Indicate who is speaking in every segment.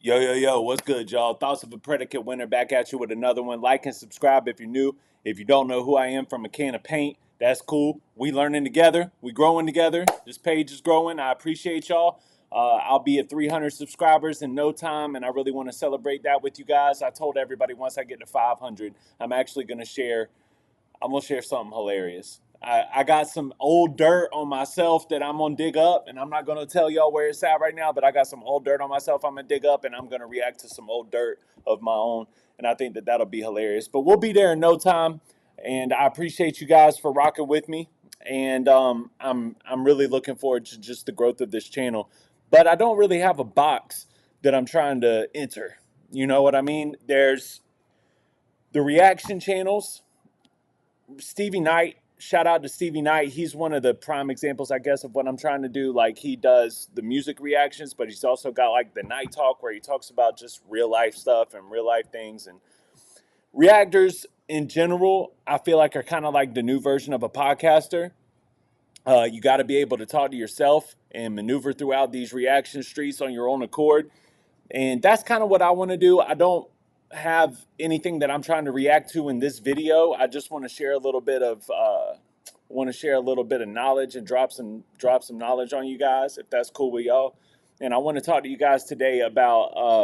Speaker 1: Yo, yo, yo, what's good, y'all? Thoughts of a Predicate winner back at you with another one. Like and subscribe if you're new. If you don't know who I am from a can of paint, that's cool. We learning together. We growing together. This page is growing. I appreciate y'all. I'll be at 300 subscribers in no time, and I really want to celebrate that with you guys. I told everybody once I get to 500, I'm gonna share something hilarious. I got some old dirt on myself that I'm gonna dig up, and I'm not gonna tell y'all where it's at right now, but I got some old dirt on myself I'm gonna dig up, and I'm gonna react to some old dirt of my own, and I think that that'll be hilarious. But we'll be there in no time, and I appreciate you guys for rocking with me, and I'm really looking forward to just the growth of this channel. But I don't really have a box that I'm trying to enter. You know what I mean? There's the reaction channels. Stevie Knight, shout out to Stevie Knight. He's one of the prime examples, I guess, of what I'm trying to do. Like, he does the music reactions, but he's also got like the night talk where he talks about just real life stuff and real life things. And reactors in general, I feel like are kind of like the new version of a podcaster. You got to be able to talk to yourself and maneuver throughout these reaction streets on your own accord. And that's kind of what I want to do. I don't have anything that I'm trying to react to in this video. I just want to share a little bit of knowledge and drop some knowledge on you guys, if that's cool with y'all. And I want to talk to you guys today about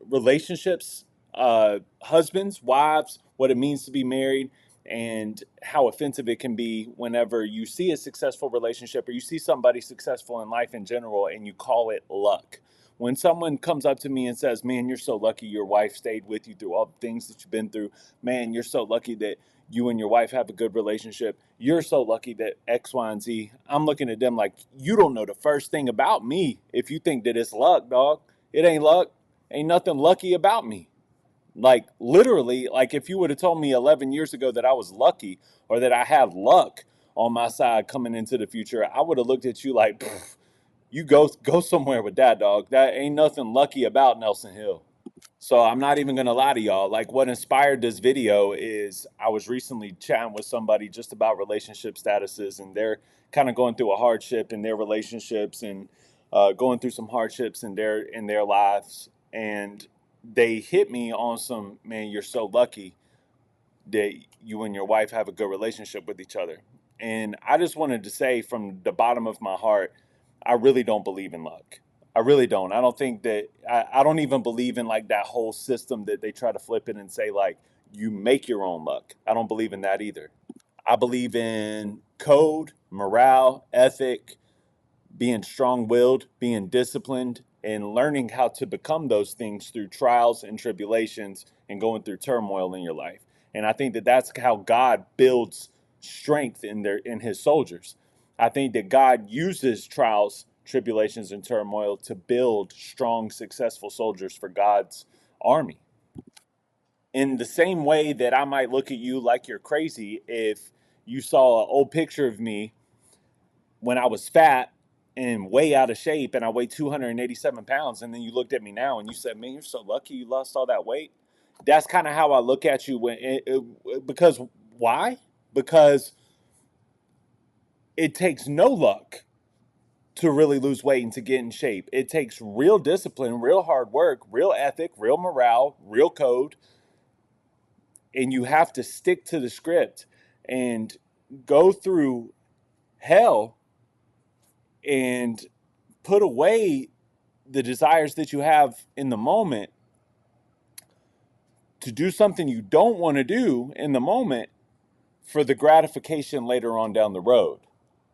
Speaker 1: relationships, husbands, wives, what it means to be married, and how offensive it can be whenever you see a successful relationship or you see somebody successful in life in general and you call it luck. When someone comes up to me and says, man, you're so lucky your wife stayed with you through all the things that you've been through. Man, you're so lucky that you and your wife have a good relationship. You're so lucky that X, Y, and Z. I'm looking at them like, you don't know the first thing about me if you think that it's luck, dog. It ain't luck. Ain't nothing lucky about me. Like, literally, like if you would have told me 11 years ago that I was lucky or that I have luck on my side coming into the future, I would have looked at you like, you go somewhere with that, dog. That ain't nothing lucky about Nelson Hill. So I'm not even gonna lie to y'all. Like, what inspired this video is I was recently chatting with somebody just about relationship statuses, and they're kind of going through a hardship in their relationships and going through some hardships in their lives. And they hit me on some, man, you're so lucky that you and your wife have a good relationship with each other. And I just wanted to say from the bottom of my heart, I really don't believe in luck. I really don't. I don't think that, I don't even believe in like that whole system that they try to flip it and say like, you make your own luck. I don't believe in that either. I believe in code, morale, ethic, being strong-willed, being disciplined, and learning how to become those things through trials and tribulations and going through turmoil in your life. And I think that that's how God builds strength in his soldiers. I think that God uses trials, tribulations, and turmoil to build strong, successful soldiers for God's army. In the same way that I might look at you like you're crazy if you saw an old picture of me when I was fat and way out of shape and I weighed 287 pounds, and then you looked at me now and you said, man, you're so lucky you lost all that weight. That's kind of how I look at you because why? Because it takes no luck to really lose weight and to get in shape. It takes real discipline, real hard work, real ethic, real morale, real code. And you have to stick to the script and go through hell and put away the desires that you have in the moment to do something you don't want to do in the moment for the gratification later on down the road.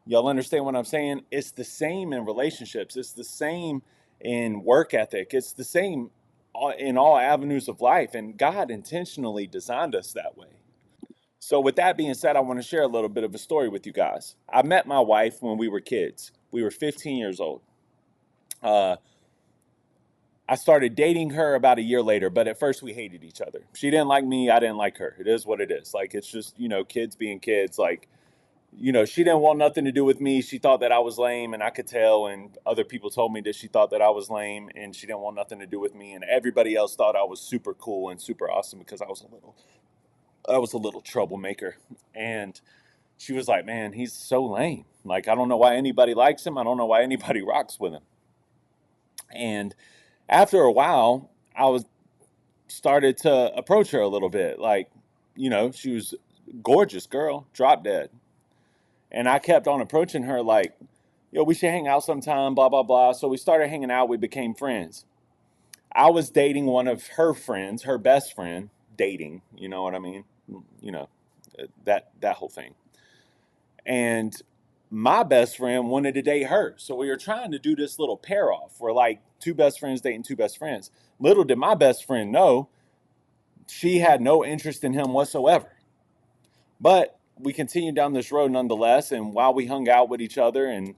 Speaker 1: Y'all understand what I'm saying? It's the same in relationships. It's the same in work ethic. It's the same in all avenues of life. And God intentionally designed us that way. So with that being said, I want to share a little bit of a story with you guys. I met my wife when we were kids. We were 15 years old. I started dating her about a year later, but at first we hated each other. She didn't like me. I didn't like her. It is what it is. Like, it's just, kids being kids. Like, she didn't want nothing to do with me. She thought that I was lame, and I could tell. And other people told me that she thought that I was lame, and she didn't want nothing to do with me. And everybody else thought I was super cool and super awesome because I was a little troublemaker. And she was like, man, he's so lame. Like, I don't know why anybody likes him. I don't know why anybody rocks with him. And after a while, I was started to approach her a little bit. Like, she was gorgeous girl, drop dead. And I kept on approaching her like, we should hang out sometime, blah, blah, blah. So we started hanging out. We became friends. I was dating one of her friends, her best friend, dating, you know what I mean? You know, that whole thing. And my best friend wanted to date her. So we were trying to do this little pair off. We're like two best friends dating two best friends. Little did my best friend know, she had no interest in him whatsoever. But we continued down this road nonetheless. And while we hung out with each other and,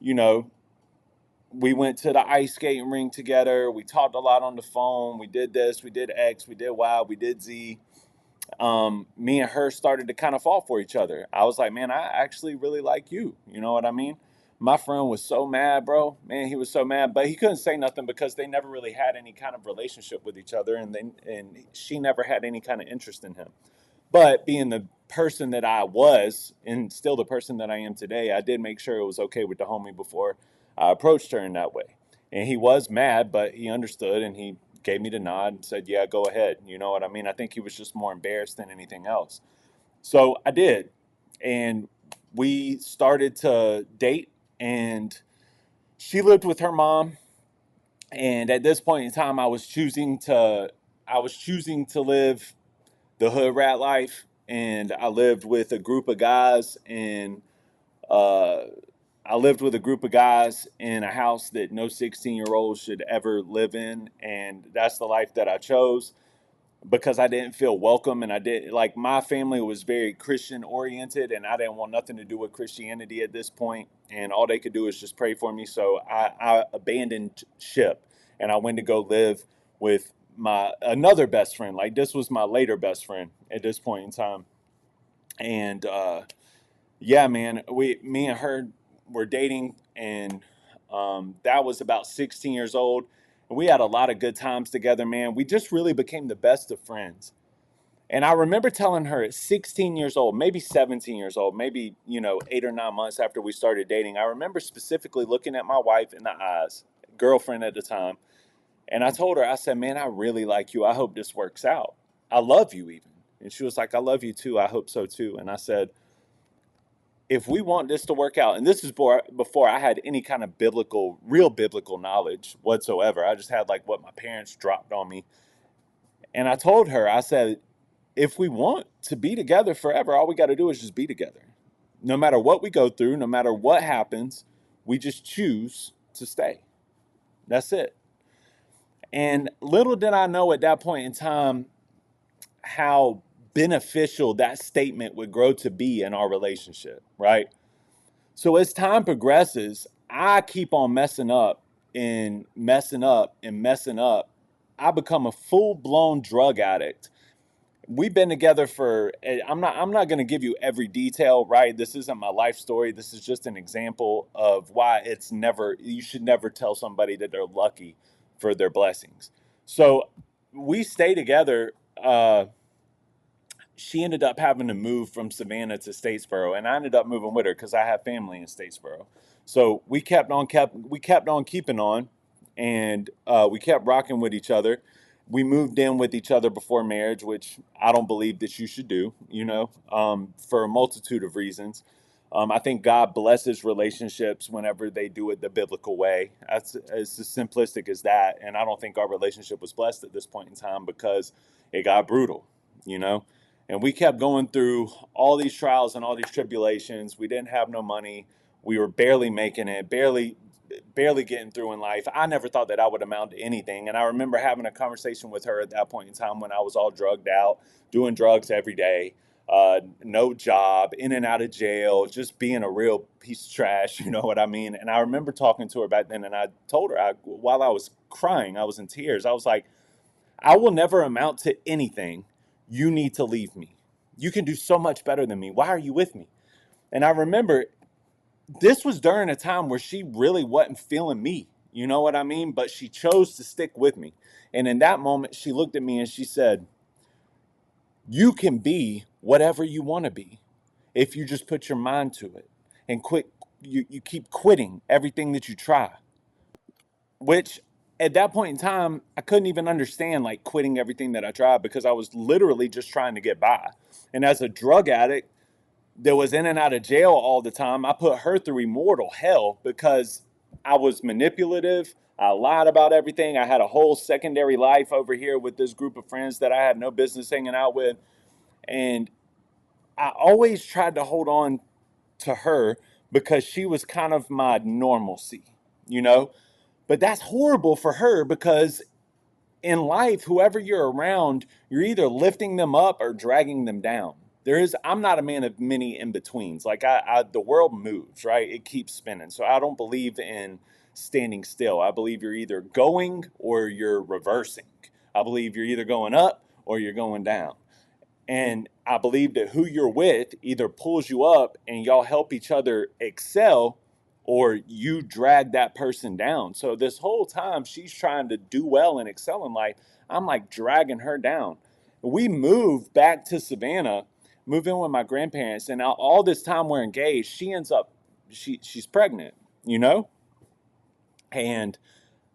Speaker 1: you know, we went to the ice skating rink together. We talked a lot on the phone. We did this, we did X, we did Y, we did Z. Me and her started to kind of fall for each other. I was like, man, I actually really like you. You know what I mean? My friend was so mad, bro. Man, he was so mad, but he couldn't say nothing because they never really had any kind of relationship with each other, and she never had any kind of interest in him. But being the person that I was, and still the person that I am today, I did make sure it was okay with the homie before I approached her in that way. And he was mad, but he understood and he gave me the nod and said, yeah, go ahead. You know what I mean? I think he was just more embarrassed than anything else. So I did. And we started to date, and she lived with her mom. And at this point in time, I was choosing to live the hood rat life, and I lived with a group of guys, and uh, I lived with a group of guys in a house that no 16-year-old should ever live in, and that's the life that I chose because I didn't feel welcome, and I did like my family was very Christian oriented, and I didn't want nothing to do with Christianity at this point, and all they could do is just pray for me. So I abandoned ship, and I went to go live with my another best friend. Like this was my later best friend at this point in time, and yeah, man, me and her were dating, and that was about 16 years old. And we had a lot of good times together, man. We just really became the best of friends. And I remember telling her at 16 years old, maybe 17 years old, maybe, 8 or 9 months after we started dating, I remember specifically looking at my wife in the eyes, girlfriend at the time. And I told her, I said, man, I really like you. I hope this works out. I love you even. And she was like, I love you too. I hope so too. And I said, if we want this to work out, and this is before I had any kind of real biblical knowledge whatsoever. I just had like what my parents dropped on me. And I told her, I said, if we want to be together forever, all we got to do is just be together. No matter what we go through, no matter what happens, we just choose to stay. That's it. And little did I know at that point in time how beneficial that statement would grow to be in our relationship, right? So as time progresses, I keep on messing up and messing up and messing up. I become a full-blown drug addict. We've been together for I'm not going to give you every detail, right? This isn't my life story. This is just an example of why you should never tell somebody that they're lucky for their blessings. So we stay together. She ended up having to move from Savannah to Statesboro, and I ended up moving with her because I have family in Statesboro. So we kept on keeping on, and we kept rocking with each other. We moved in with each other before marriage, which I don't believe that you should do, for a multitude of reasons. I think God blesses relationships whenever they do it the biblical way. It's as simplistic as that. And I don't think our relationship was blessed at this point in time because it got brutal, you know? And we kept going through all these trials and all these tribulations. We didn't have no money. We were barely making it, barely getting through in life. I never thought that I would amount to anything. And I remember having a conversation with her at that point in time when I was all drugged out, doing drugs every day, no job, in and out of jail, just being a real piece of trash, you know what I mean? And I remember talking to her back then, and I told her, while I was crying, I was in tears. I was like, I will never amount to anything. You need to leave me. You can do so much better than me. Why are you with me? And I remember this was during a time where she really wasn't feeling me. You know what I mean? But she chose to stick with me. And in that moment, she looked at me and she said, you can be whatever you want to be if you just put your mind to it and quit. You keep quitting everything that you try, which at that point in time, I couldn't even understand like quitting everything that I tried because I was literally just trying to get by. And as a drug addict that was in and out of jail all the time, I put her through immortal hell because I was manipulative. I lied about everything. I had a whole secondary life over here with this group of friends that I had no business hanging out with. And I always tried to hold on to her because she was kind of my normalcy, you know? But that's horrible for her because in life, whoever you're around, you're either lifting them up or dragging them down. I'm not a man of many in betweens. Like the world moves, right? It keeps spinning. So I don't believe in standing still. I believe you're either going or you're reversing. I believe you're either going up or you're going down. And I believe that who you're with either pulls you up and y'all help each other excel, or you drag that person down. So this whole time she's trying to do well and excel in life, I'm like dragging her down. We moved back to Savannah, move in with my grandparents, and all this time we're engaged, she ends up she's pregnant, you know? And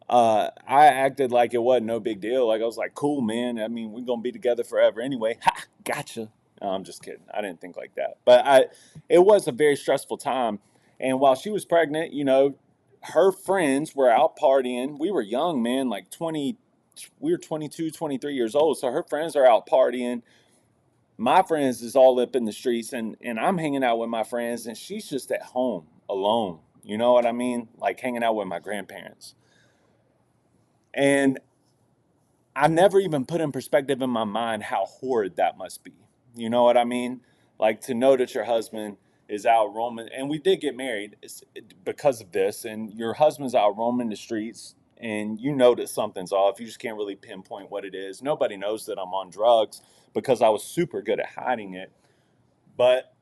Speaker 1: I acted like it wasn't no big deal. Like I was like, cool, man. I mean, we're gonna be together forever anyway. Ha, gotcha. No, I'm just kidding. I didn't think like that. It was a very stressful time. And while she was pregnant, you know, her friends were out partying. We were young, man, like 20, we were 22, 23 years old. So her friends are out partying. My friends is all up in the streets, and I'm hanging out with my friends, and she's just at home alone. You know what I mean? Like hanging out with my grandparents. And I never even put in perspective in my mind how horrid that must be. You know what I mean? Like to know that your husband is out roaming, and we did get married because of this, and your husband's out roaming the streets, and you know that something's off. You just can't really pinpoint what it is. Nobody knows that I'm on drugs because I was super good at hiding it. But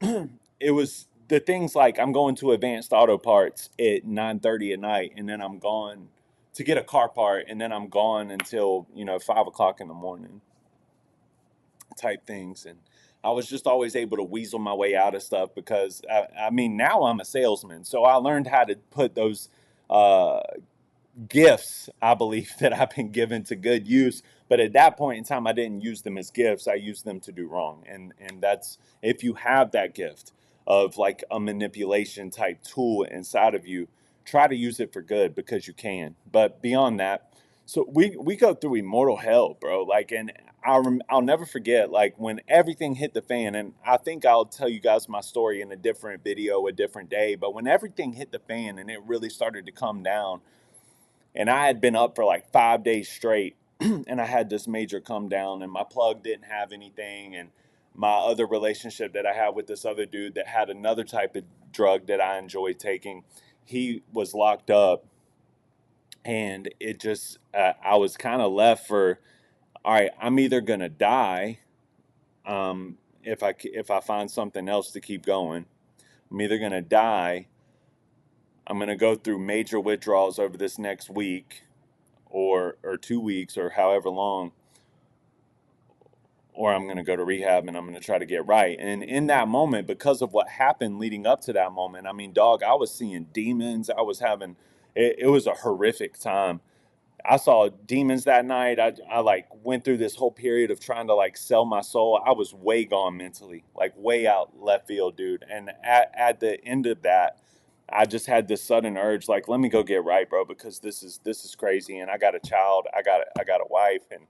Speaker 1: it was the things like I'm going to Advanced Auto Parts at 9:30 at night, and then I'm gone to get a car part, and then I'm gone until 5 o'clock in the morning, type things. And I was just always able to weasel my way out of stuff because I mean now I'm a salesman, so I learned how to put those uh, gifts, I believe, that I've been given to good use. But at that point in time, I didn't use them as gifts. I used them to do wrong. And that's, if you have that gift of like a manipulation type tool inside of you, try to use it for good because you can. But beyond that, so we go through immortal hell, bro. Like, and I'll never forget, like, when everything hit the fan. And I think I'll tell you guys my story in a different video, a different day. But when everything hit the fan and it really started to come down, and I had been up for like 5 days straight, and I had this major come down, and my plug didn't have anything, and my other relationship that I had with this other dude that had another type of drug that I enjoyed taking, he was locked up, and it just I was kind of left for, all right, I'm either gonna die, if I find something else to keep going. I'm either gonna die. I'm gonna go through major withdrawals over this next week, or 2 weeks, or however long, or I'm going to go to rehab and I'm going to try to get right. And in that moment, because of what happened leading up to that moment, I mean, dog, I was seeing demons. I was having, it was a horrific time. I saw demons that night. I like went through this whole period of trying to like sell my soul. I was way gone mentally, like way out left field, dude. And at the end of that, I just had this sudden urge, like, let me go get right, bro, because this is crazy. And I got a child, I got a wife, and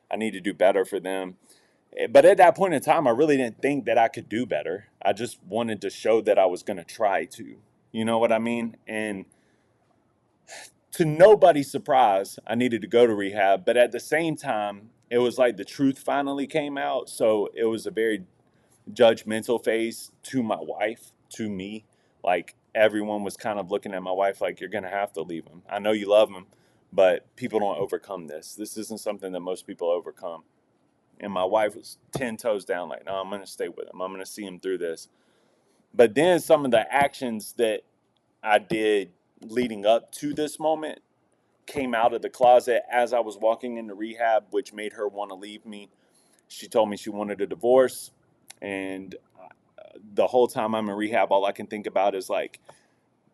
Speaker 1: I need to do better for them. But at that point in time, I really didn't think that I could do better. I just wanted to show that I was going to try to. You know what I mean? And to nobody's surprise, I needed to go to rehab. But at the same time, it was like the truth finally came out. So it was a very judgmental phase to my wife, to me. Like everyone was kind of looking at my wife like, you're going to have to leave him. I know you love him, but people don't overcome this. This isn't something that most people overcome. And my wife was 10 toes down, like, no, I'm going to stay with him. I'm going to see him through this. But then some of the actions that I did leading up to this moment came out of the closet as I was walking into rehab, which made her want to leave me. She told me she wanted a divorce. And the whole time I'm in rehab, all I can think about is like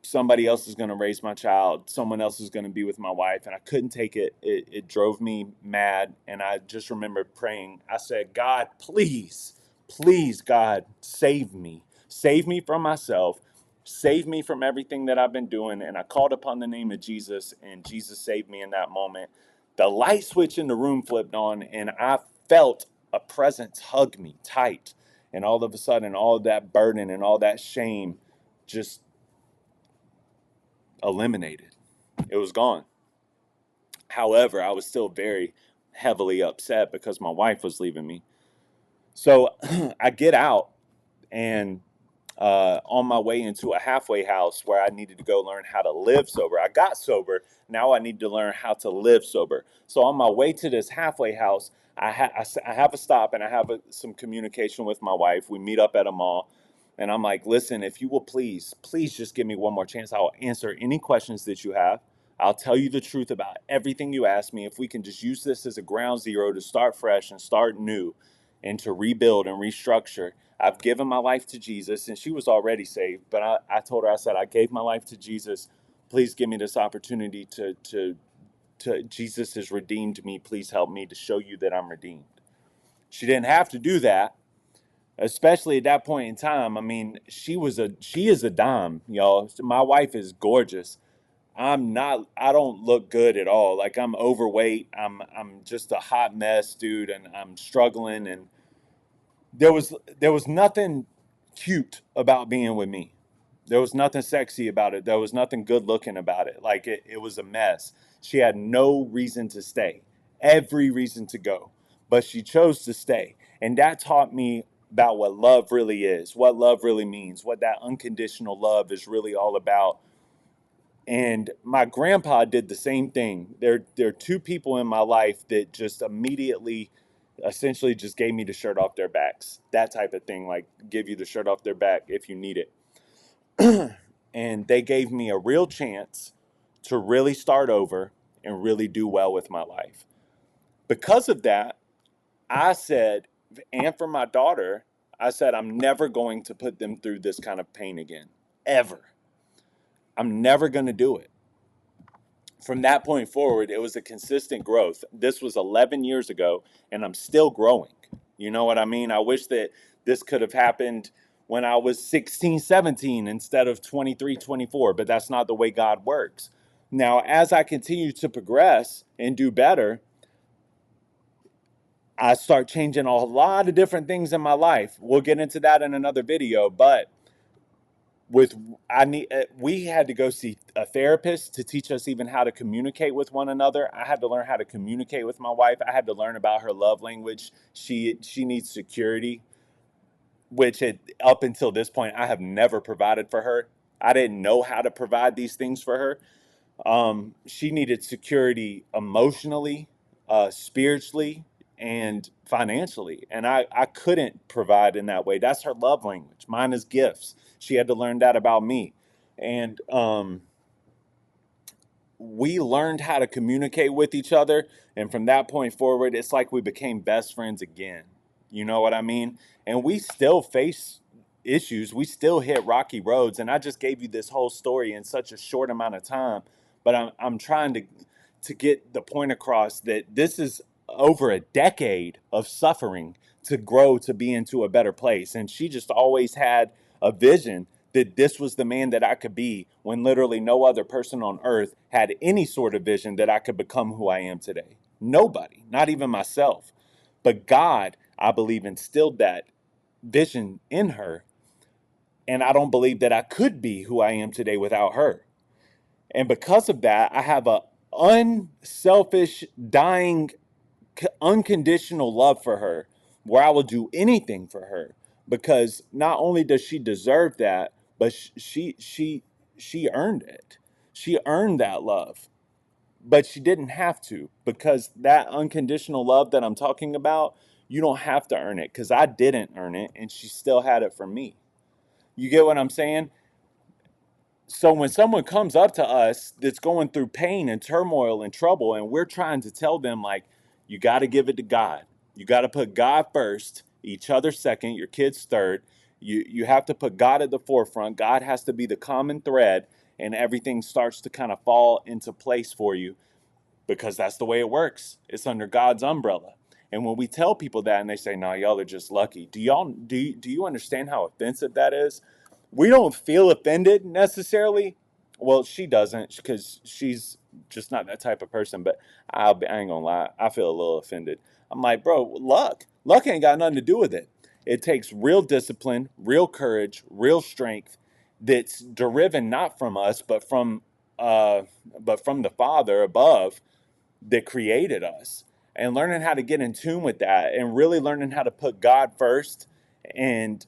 Speaker 1: somebody else is going to raise my child. Someone else is going to be with my wife. And I couldn't take it. It drove me mad. And I just remember praying. I said, God, please, please, God, save me. Save me from myself. Save me from everything that I've been doing. And I called upon the name of Jesus, and Jesus saved me in that moment. The light switch in the room flipped on, and I felt a presence hug me tight. And all of a sudden, all that burden and all that shame just eliminated. It was gone. However, I was still very heavily upset because my wife was leaving me. So I get out, and on my way into a halfway house where I needed to go learn how to live sober. I got sober. Now I need to learn how to live sober. So on my way to this halfway house, I have a stop, and I have some communication with my wife. We meet up at a mall, and I'm like, listen, if you will please, please just give me one more chance. I'll answer any questions that you have. I'll tell you the truth about everything you ask me. If we can just use this as a ground zero to start fresh and start new and to rebuild and restructure. I've given my life to Jesus, and she was already saved. But I told her, I said, I gave my life to Jesus. Please give me this opportunity to Jesus has redeemed me. Please help me to show you that I'm redeemed. She didn't have to do that, especially at that point in time. I mean, she is a dime, y'all. My wife is gorgeous. I don't look good at all. Like, I'm overweight. I'm just a hot mess, dude, and I'm struggling. And there was nothing cute about being with me. There was nothing sexy about it. There was nothing good looking about it. Like, it was a mess. She had no reason to stay, every reason to go, but she chose to stay. And that taught me about what love really is, what love really means, what that unconditional love is really all about. And my grandpa did the same thing. There are two people in my life that just immediately, essentially, just gave me the shirt off their backs. That type of thing, like give you the shirt off their back if you need it. And they gave me a real chance to really start over and really do well with my life. Because of that, I said, and for my daughter, I said, I'm never going to put them through this kind of pain again, ever. I'm never going to do it. From that point forward, it was a consistent growth. This was 11 years ago, and I'm still growing. You know what I mean? I wish that this could have happened when I was 16, 17 instead of 23, 24, but that's not the way God works. Now, as I continue to progress and do better, I start changing a lot of different things in my life. We'll get into that in another video, but we had to go see a therapist to teach us even how to communicate with one another. I had to learn how to communicate with my wife. I had to learn about her love language. She needs security, which up until this point I have never provided for her. I didn't know how to provide these things for her. She needed security emotionally, spiritually, and financially. And I couldn't provide in that way. That's her love language. Mine is gifts. She had to learn that about me. And we learned how to communicate with each other. And from that point forward, it's like we became best friends again. You know what I mean? And we still face issues. We still hit rocky roads. And I just gave you this whole story in such a short amount of time. But I'm trying to get the point across that this is over a decade of suffering to grow to be into a better place. And she just always had a vision that this was the man that I could be, when literally no other person on earth had any sort of vision that I could become who I am today. Nobody, not even myself. But God, I believe, instilled that vision in her. And I don't believe that I could be who I am today without her. And because of that, I have a unselfish, dying, unconditional love for her, where I will do anything for her, because not only does she deserve that, but she earned it. She earned that love, but she didn't have to, because that unconditional love that I'm talking about, you don't have to earn it, because I didn't earn it, and she still had it from me. You get what I'm saying? So when someone comes up to us that's going through pain and turmoil and trouble, and we're trying to tell them, like, you got to give it to God. You got to put God first, each other second, your kids third. You have to put God at the forefront. God has to be the common thread. and everything starts to kind of fall into place for you, because that's the way it works. It's under God's umbrella. And when we tell people that and they say, "No, y'all are just lucky," do you understand how offensive that is? We don't feel offended necessarily. Well, she doesn't, because she's just not that type of person. But I ain't gonna lie, I feel a little offended. I'm like, bro, luck ain't got nothing to do with it. It takes real discipline, real courage, real strength, that's driven not from us, uh, but from the Father above, that created us. And learning how to get in tune with that, and really learning how to put God first, and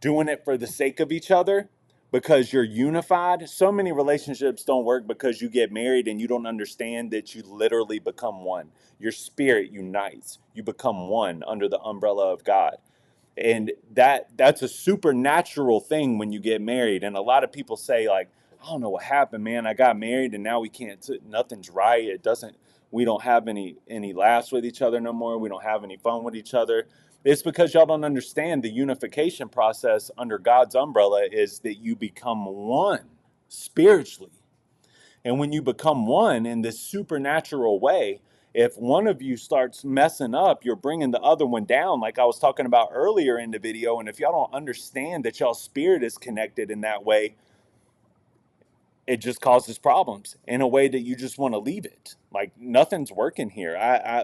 Speaker 1: doing it for the sake of each other, because you're unified. So many relationships don't work because you get married and you don't understand that you literally become one. Your spirit unites. You become one under the umbrella of God. And that's a supernatural thing when you get married. And a lot of people say, like, "I don't know what happened, man. I got married and now we can't, nothing's right. It doesn't, we don't have any laughs with each other no more. We don't have any fun with each other." It's because y'all don't understand the unification process under God's umbrella is that you become one spiritually. And when you become one in this supernatural way, if one of you starts messing up, you're bringing the other one down, like I was talking about earlier in the video. And if y'all don't understand that y'all spirit is connected in that way, it just causes problems in a way that you just want to leave it. Like, nothing's working here.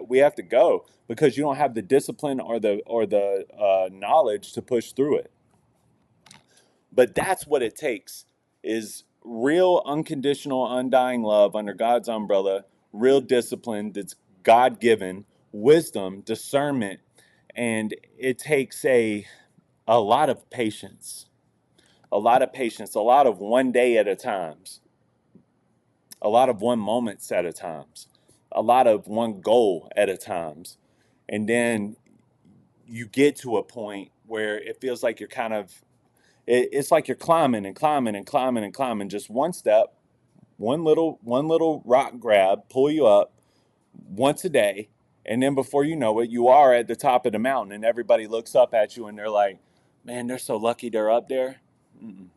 Speaker 1: We have to go, because you don't have the discipline or the knowledge to push through it. But that's what it takes, is real unconditional undying love under God's umbrella, real discipline that's God-given, wisdom, discernment, and it takes a lot of patience. A lot of patience, a lot of one day at a times, a lot of one moments at a times, a lot of one goal at a times. And then you get to a point where it feels like you're kind of, it's like you're climbing and climbing and climbing and climbing, just one step, one little rock grab, pull you up once a day. And then before you know it, you are at the top of the mountain, and everybody looks up at you and they're like, "Man, they're so lucky they're up there." Mm-mm.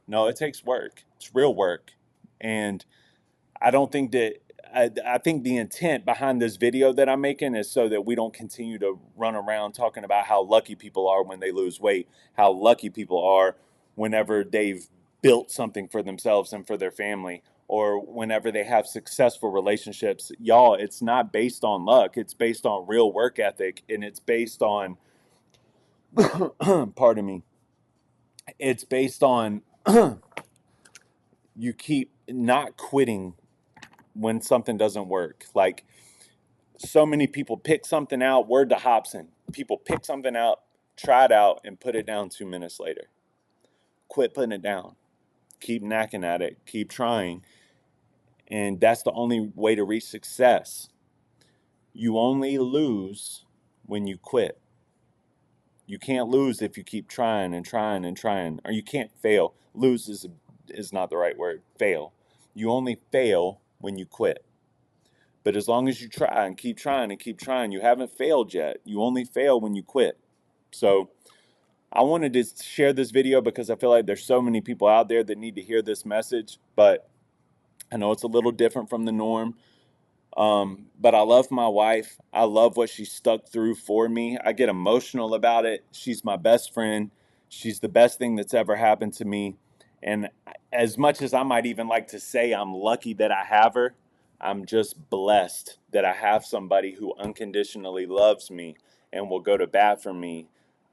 Speaker 1: No, it takes work. It's real work. And I don't think that, I think the intent behind this video that I'm making is so that we don't continue to run around talking about how lucky people are when they lose weight, how lucky people are whenever they've built something for themselves and for their family, or whenever they have successful relationships. Y'all, it's not based on luck. It's based on real work ethic, and it's based on, pardon me, it's based on you keep not quitting when something doesn't work. Like, so many people pick something out, word to Hobson. People pick something out, try it out, and put it down 2 minutes later. Quit putting it down. Keep knacking at it. Keep trying. And that's the only way to reach success. You only lose when you quit. You can't lose if you keep trying and trying and trying. Or you can't fail. Lose is not the right word. Fail. You only fail when you quit. But as long as you try and keep trying and keep trying, you haven't failed yet. You only fail when you quit. So I wanted to share this video because I feel like there's so many people out there that need to hear this message. But I know it's a little different from the norm. But I love my wife. I love what she stuck through for me. I get emotional about it. She's my best friend. She's the best thing that's ever happened to me. And as much as I might even like to say I'm lucky that I have her, I'm just blessed that I have somebody who unconditionally loves me and will go to bat for me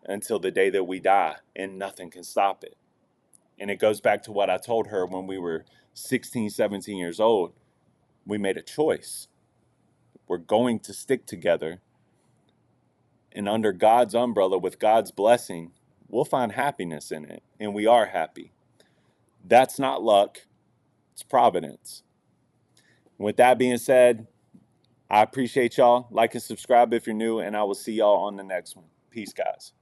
Speaker 1: until the day that we die, and nothing can stop it. And it goes back to what I told her when we were 16, 17 years old. We made a choice. We're going to stick together, and under God's umbrella, with God's blessing, we'll find happiness in it, and we are happy. That's not luck, it's providence. With that being said, I appreciate y'all. Like and subscribe if you're new, and I will see y'all on the next one. Peace, guys.